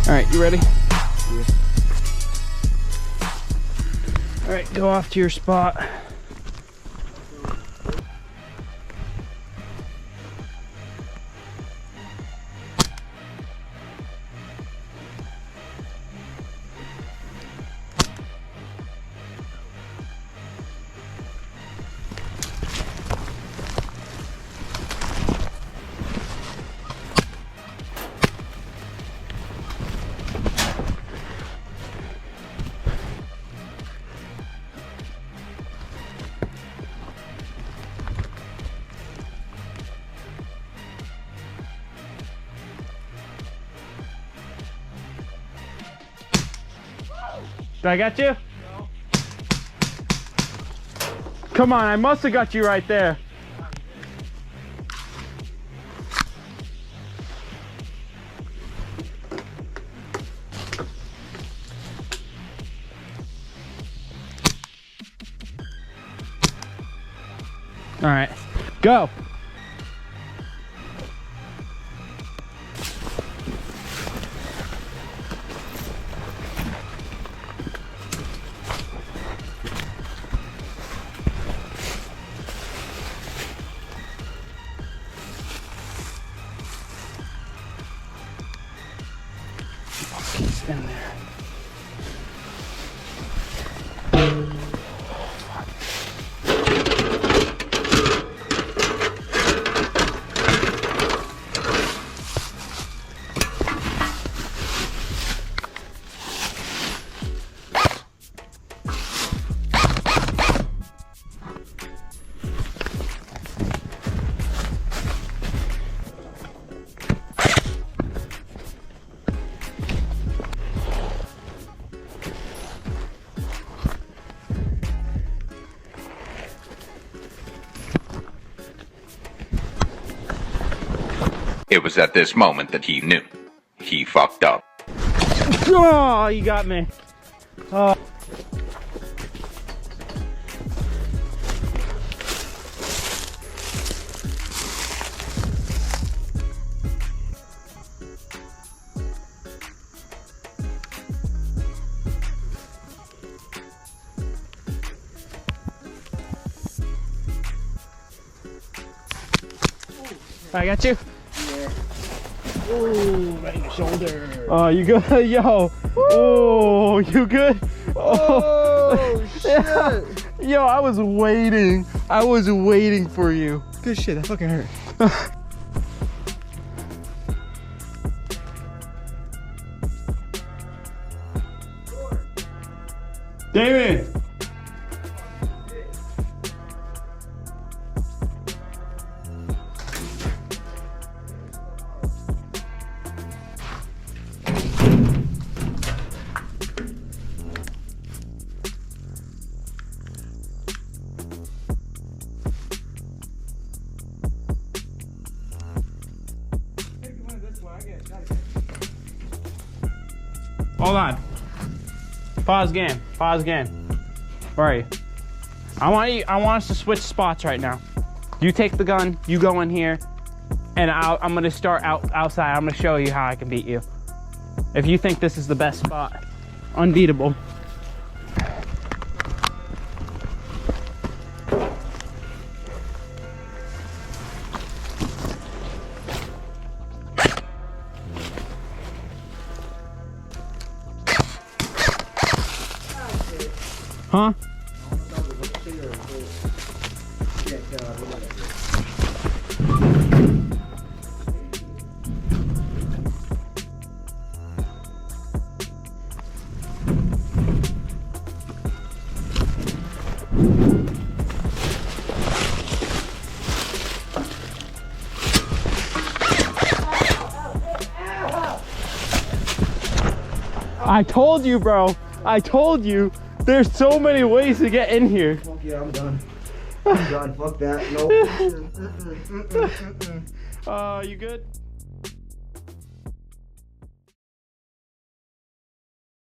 All right, you ready? Yeah. All right, go off to your spot. Did I got you? No. Come on, I must have got you right there. All right, go. He's in there. It was at this moment that he knew. He fucked up. Oh, you got me. Oh. I got you. Ooh, right in the shoulder. Oh, you good? Yo. Oh, you good? Oh, shit. Yo, I was waiting. I was waiting for you. Good shit, that fucking hurt. Damon. Hold on. Pause game. Pause game. Where are you? I want us to switch spots right now. You take the gun, you go in here, and I'm gonna start outside. I'm gonna show you how I can beat you. If you think this is the best spot, unbeatable. Huh? I told you, bro. I told you. There's so many ways to get in here. Fuck yeah, I'm done. I'm done. Fuck that. Nope. You good?